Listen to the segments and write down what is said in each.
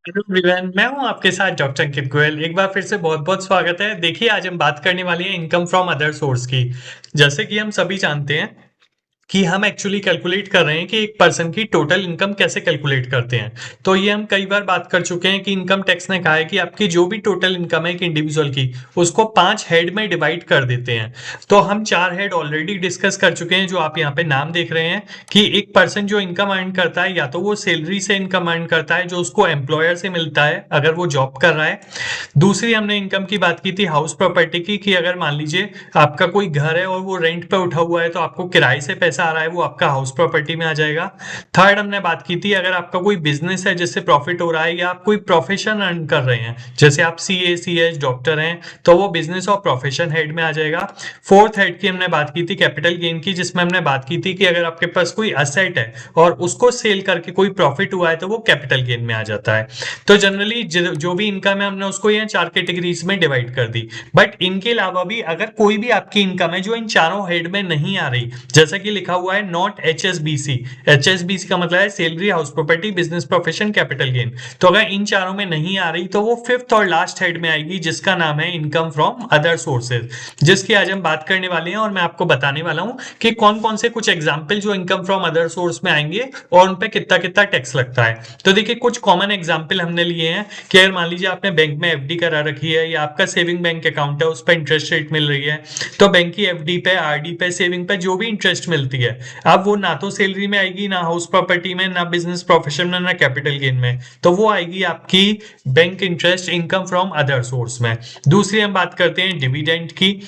Hello everyone, मैं हूं आपके साथ डॉक्टर अंकित गोयल। एक बार फिर से बहुत बहुत स्वागत है। देखिए, आज हम बात करने वाले हैं इनकम फ्रॉम अदर सोर्स की। जैसे कि हम सभी जानते हैं कि हम एक्चुअली कैलकुलेट कर रहे हैं कि एक पर्सन की टोटल इनकम कैसे कैलकुलेट करते हैं। तो ये हम कई बार बात कर चुके हैं कि इनकम टैक्स ने कहा है कि आपकी जो भी टोटल इनकम है एक इंडिविजुअल की, उसको 5 हेड में डिवाइड कर देते हैं। तो हम 4 हेड ऑलरेडी डिस्कस कर चुके हैं, जो आप यहाँ पे नाम देख रहे हैं कि एक पर्सन जो इनकम अर्न करता है, या तो वो सैलरी से इनकम अर्न करता है जो उसको एम्प्लॉयर से मिलता है अगर वो जॉब कर रहा है। दूसरी हमने इनकम की बात की थी हाउस प्रॉपर्टी की, कि अगर मान लीजिए आपका कोई घर है और वो रेंट पे उठा हुआ है, तो आपको किराए से पैसा आ रहा है, वो आपका हाउस प्रॉपर्टी में आ जाएगा। थर्ड हमने बात की थी, अगर आपका कोई बिजनेस है जिससे प्रॉफिट हो रहा है, या आप कोई प्रोफेशन अर्न कर रहे हैं, जैसे आप सीए सीएच डॉक्टर हैं, तो वो बिजनेस और प्रोफेशन हेड में आ जाएगा। फोर्थ हेड की हमने बात की थी कैपिटल गेन की, जिसमें हमने बात की थी कि अगर आपके पास कोई असेट है और उसको सेल करके कोई प्रॉफिट हुआ है, तो वो कैपिटल गेन में आ जाता है। तो जनरली जो भी इनकम है, हमने उसको ये 4 कैटेगरीज में डिवाइड कर दी। बट इनके अलावा भी अगर कोई भी आपकी इनकम है जो इन चारों हेड में नहीं आ रही, जैसा कि लिखा हुआ है नॉट एचएसबीसी। एचएसबीसी का मतलब है salary, house property, business, profession, capital gain. तो अगर इन चारों में नहीं आ रही, तो वो फिफ्थ और लास्ट हेड में आएगी, जिसका नाम है इनकम फ्रॉम अदर सोर्सेज, जिसकी आज हम बात करने वाले हैं। और मैं आपको बताने वाला हूं कि कौन कौन से कुछ एग्जाम्पल जो इनकम फ्रॉम अदर सोर्स में आएंगे और उन पे कितना कितना टैक्स लगता है। तो देखिए, कुछ कॉमन एग्जाम्पल हमने लिए हैं कि अगर मान लीजिए आपने बैंक में एफडी करा रखी है, या आपका सेविंग बैंक अकाउंट है, उस पर इंटरेस्ट रेट मिल रही है, तो बैंक की एफडी पे, आरडी पे, सेविंग पे जो भी इंटरेस्ट मिलती है, अब वो ना तो सैलरी में आएगी, ना हाउस प्रॉपर्टी में, ना बिजनेस प्रोफेशन में, ना कैपिटल गेन में। तो वो आएगी आपकी bank interest income from other source में। दूसरी हम बात करते हैं डिविडेंड की।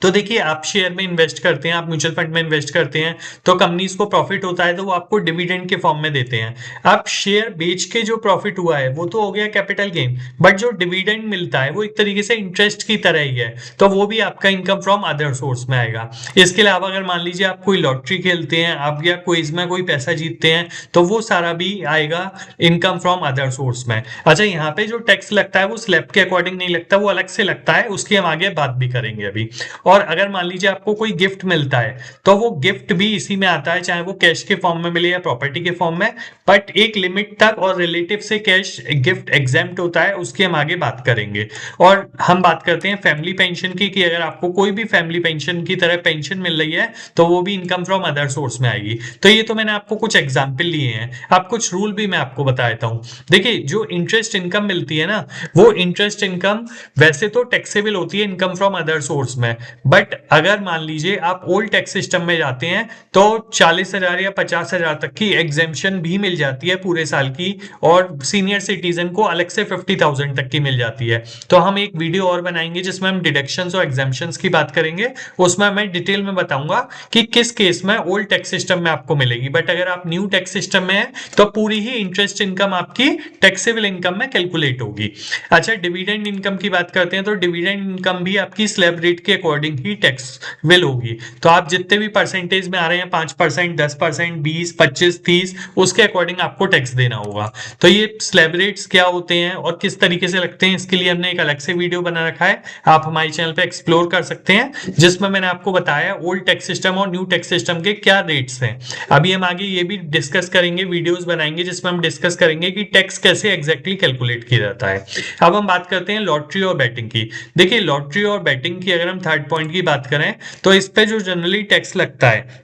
तो देखिए, आप शेयर में इन्वेस्ट करते हैं, आप म्यूचुअल फंड में इन्वेस्ट करते हैं, तो कंपनीज को प्रॉफिट होता है, तो वो आपको डिविडेंड के फॉर्म में देते हैं। आप शेयर बेच के जो प्रॉफिट हुआ है वो तो हो गया कैपिटल गेन, बट जो डिविडेंड मिलता है वो एक तरीके से इंटरेस्ट की तरह ही है, तो वो भी आपका इनकम फ्रॉम अदर सोर्स में आएगा। इसके अलावा अगर मान लीजिए आप कोई लॉटरी खेलते हैं, आप या क्विज में कोई पैसा जीतते हैं, तो वो सारा भी आएगा इनकम फ्रॉम अदर सोर्स में। अच्छा, यहाँ पे जो टैक्स लगता है वो स्लैब के अकॉर्डिंग नहीं लगता, वो अलग से लगता है, उसकी हम आगे बात भी करेंगे अभी। और अगर मान लीजिए आपको कोई गिफ्ट मिलता है, तो वो गिफ्ट भी इसी में आता है, चाहे वो कैश के फॉर्म में मिले या प्रॉपर्टी के फॉर्म में। बट एक लिमिट तक और रिलेटिव से कैश गिफ्ट एग्जेम्प्ट होता है, उसकी हम आगे बात करेंगे। और हम बात करते हैं फैमिली पेंशन की, कि अगर आपको कोई भी फैमिली पेंशन की तरह पेंशन मिल रही है, तो वो भी इनकम फ्रॉम अदर सोर्स में आएगी। तो ये तो मैंने आपको कुछ एग्जाम्पल लिए हैं, अब कुछ रूल भी मैं आपको बता देता हूँ। देखिए, जो इंटरेस्ट इनकम मिलती है ना, वो इंटरेस्ट इनकम वैसे तो टैक्सेबल होती है इनकम फ्रॉम अदर सोर्स में। बट अगर मान लीजिए आप ओल्ड टैक्स सिस्टम में जाते हैं, तो 40,000 या 50,000 तक की एग्जेम्पशन भी मिल जाती है पूरे साल की, और सीनियर सिटीजन को अलग से 50,000 तक की मिल जाती है। तो हम एक वीडियो और बनाएंगे जिसमें हम डिडक्शंस और एग्जेम्पशंस की बात करेंगे, उसमें मैं डिटेल में बताऊंगा कि किस केस में ओल्ड टैक्स सिस्टम में आपको मिलेगी। बट अगर आप न्यू टैक्स सिस्टम में है, तो पूरी ही इंटरेस्ट इनकम आपकी टैक्सेबल इनकम में कैलकुलेट होगी। अच्छा, डिविडेंड इनकम की बात करते हैं, तो डिविडेंड इनकम भी आपकी स्लैब रेट के अकॉर्डिंग ही टैक्सेबल होगी। तो आप जितने भी परसेंटेज में आ रहे हैं, 5%, 10%, 20, 25, 30, उसके अकॉर्डिंग आपको टैक्स देना होगा। तो ये स्लैब रेट्स क्या होते हैं और किस तरीके से लगते हैं, इसके लिए हमने एक अलग से वीडियो बना रखा है, आप हमारे चैनल पे एक्सप्लोर कर सकते हैं, जिसमें मैंने आपको बताया ओल्ड टैक्स सिस्टम और न्यू टैक्स सिस्टम के क्या रेट्स हैं। अभी हम आगे ये भी डिस्कस करेंगे, वीडियोस बनाएंगे जिसमें हम डिस्कस करेंगे कि टैक्स कैसे एग्जैक्टली कैलकुलेट किया जाता है। अब हम बात करते हैं लॉटरी और बैटिंग की। देखिए, लॉटरी और बैटिंग की अगर हम थर्ड पॉइंट की बात करें, तो इस पे जो जनरली टैक्स लगता है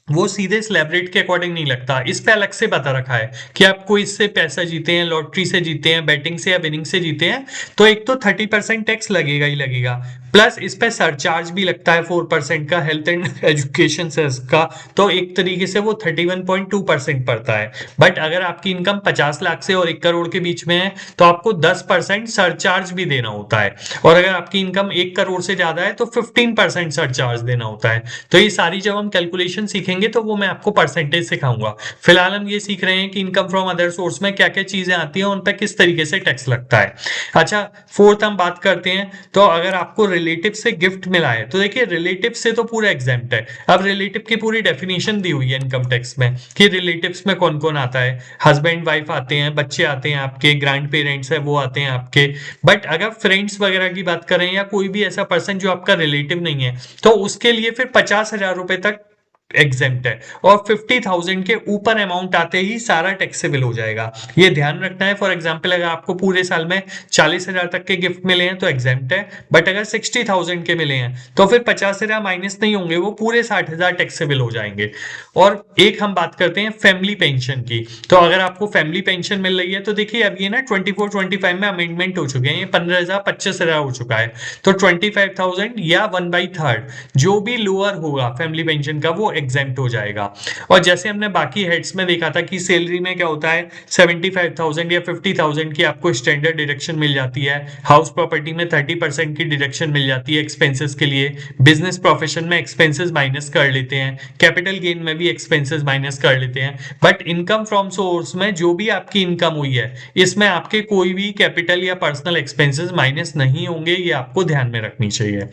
वो सीधे स्लैब रेट के अकॉर्डिंग नहीं लगता, इस पे अलग से बता रखा है कि आपको इससे पैसा जीते हैं, लॉटरी से जीते हैं, बैटिंग से या विनिंग से जीते हैं, तो एक तो 30% टैक्स लगेगा ही लगेगा, प्लस इस पे सरचार्ज भी लगता है 4% का, हेल्थ एंड एजुकेशन सेस का। तो एक तरीके से वो 31.2% पड़ता है। बट अगर आपकी इनकम 50 लाख से और 1 करोड़ के बीच में है, तो आपको 10% सरचार्ज भी देना होता है। और अगर आपकी इनकम 1 करोड़ से ज्यादा है, तो 15% सरचार्ज देना होता है। तो ये सारी जब हम कैलकुलेशन सीखेंगे, तो वो मैं आपको परसेंटेज सिखाऊंगा। फिलहाल हम ये सीख रहे हैं कि इनकम फ्रॉम अदर सोर्स में क्या क्या चीजें आती हैं, उन पर किस तरीके से टैक्स लगता है। अच्छा, फोर्थ हम बात करते हैं, तो अगर आपको रिलेटिव से गिफ्ट मिला है, तो देखिए रिलेटिव से तो पूरा एग्जाम्प्ट है। अब रिलेटिव की पूरी डेफिनेशन दी हुई है इनकम टैक्स में, कि रिलेटिव्स में कौन कौन आता है। हस्बैंड वाइफ आते हैं, बच्चे आते हैं, आपके ग्रैंड पेरेंट्स है वो आते हैं आपके। बट अगर फ्रेंड्स वगैरह की बात करें, या कोई भी ऐसा पर्सन जो आपका रिलेटिव नहीं है, तो उसके लिए फिर 50,000 रुपए तक एग्जेम्प्ट है, और 50,000 के ऊपर अमाउंट आते ही सारा टैक्सेबल हो जाएगा। ये ध्यान रखना है। फॉर एग्जांपल अगर आपको पूरे साल में 40,000 तक के गिफ्ट मिले हैं तो एग्जेम्प्ट है, बट अगर 60,000 के मिले हैं तो फिर 50,000 माइनस नहीं होंगे, वो पूरे 60,000 टैक्सेबल हो जाएंगे। और एक हम बात करते हैं फैमिली पेंशन की। तो अगर आपको फैमिली पेंशन मिल रही है तो देखिए अब ये ना 24-25 में अमेंडमेंट हो चुके हैं, ये 15,000 25,000 हो चुका है। तो 25,000 या 1/3 जो भी लोअर होगा फैमिली पेंशन का वो एग्जेम्प्ट हो जाएगा। और जैसे हमने बाकी हेड्स में देखा था कि सैलरी में क्या होता है, 75,000 या 50,000 की आपको स्टैंडर्ड डिडक्शन मिल जाती है, हाउस प्रॉपर्टी में 30% की डिडक्शन मिल जाती है एक्सपेंसेस के लिए, बिजनेस प्रोफेशन में एक्सपेंसेस माइनस कर लेते हैं, कैपिटल गेन में भी एक्सपेंसेस माइनस कर लेते हैं। बट इनकम फ्रॉम सोर्स में जो भी आपकी इनकम हुई है इसमें आपके कोई भी कैपिटल या पर्सनल एक्सपेंसेस माइनस नहीं होंगे, ये आपको ध्यान में रखनी चाहिए।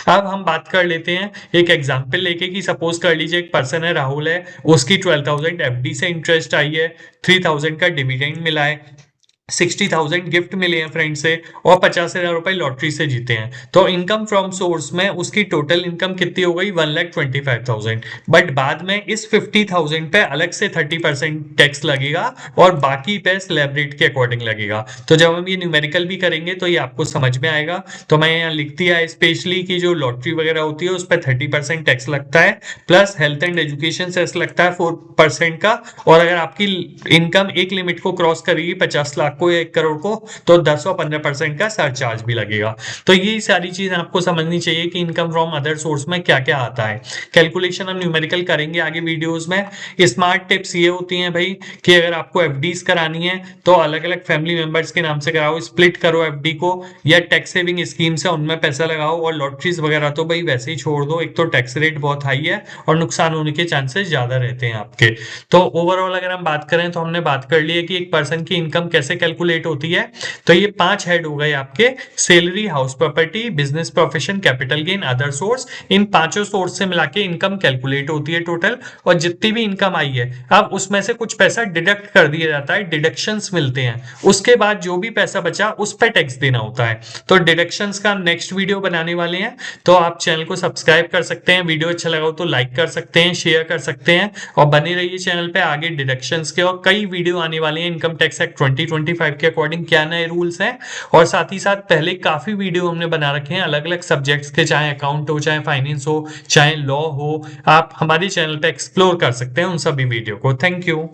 अब हम बात कर लेते हैं एक एग्जांपल लेके कि सपोज कर लीजिए एक पर्सन है राहुल है, उसकी 12,000 एफडी से इंटरेस्ट आई है, 3,000 का डिविडेंड मिला है, 60,000 गिफ्ट मिले हैं फ्रेंड से, और 50,000 रुपए लॉटरी से जीते हैं। तो इनकम फ्रॉम सोर्स में उसकी टोटल इनकम कितनी हो गई, 1,25,000। बट बाद में इस 50,000 पे अलग से 30% टैक्स लगेगा और बाकी पे स्लैब रेट के अकॉर्डिंग लगेगा। तो जब हम ये न्यूमेरिकल भी करेंगे तो ये आपको समझ में आएगा। तो मैं यहाँ लिख दिया स्पेशली कि जो लॉटरी वगैरह होती है उस पर 30% टैक्स लगता है, plus health and education cess लगता है 4% का। और अगर आपकी इनकम एक लिमिट को क्रॉस करेगी 50 लाख को या 1 करोड़ को तो 10 और 15% का सरचार्ज भी लगेगा। तो ये सारी चीज आपको समझनी चाहिए कि इनकम फ्रॉम अदर सोर्स में क्या क्या आता है। कैलकुलेशन हम न्यूमेरिकल करेंगे आगे वीडियोस में। स्मार्ट टिप्स ये होती हैं भाई कि अगर आपको एफडीज करानी है तो अलग अलग फैमिली मेंबर्स के नाम से कराओ, स्प्लिट करो एफडी को, या टैक्स सेविंग स्कीम्स है उनमें पैसा लगाओ, और लॉटरीज वगैरह तो भाई वैसे ही छोड़ दो, एक तो टैक्स रेट बहुत हाई है और नुकसान होने के चांसेस ज्यादा रहते हैं आपके। तो ओवरऑल अगर हम बात करें तो हमने बात कर ली है कि एक पर्सन की इनकम कैसे कैलकुलेट होती है। तो ये 5 हेड हो गए आपके, salary, house property, business profession, capital gain, other source. इन पांचों सोर्स से मिला के इनकम कैलकुलेट होती है टोटल, और जितनी भी इनकम आई है अब उसमें से कुछ पैसा डिडक्ट कर दिया जाता है, डिडक्शंस मिलते हैं, उसके बाद जो भी पैसा बचा उस पर टैक्स देना होता है। तो डिडक्शंस का नेक्स्ट वीडियो बनाने वाले हैं, तो आप चैनल को सब्सक्राइब कर सकते हैं, वीडियो अच्छा लगा हो तो लाइक कर सकते हैं, शेयर कर सकते हैं, और बने रहिए चैनल पे। आगे डिडक्शंस के और कई वीडियो आने वाले हैं, इनकम टैक्स एक्ट 2025 के अकॉर्डिंग क्या नए रूल्स हैं, और साथ ही साथ पहले काफी वीडियो हमने बना रखे हैं अलग अलग सब्जेक्ट्स के, चाहे अकाउंट हो, चाहे फाइनेंस हो, चाहे लॉ हो, आप हमारे चैनल पे एक्सप्लोर कर सकते हैं उन सभी वीडियो को। Thank you.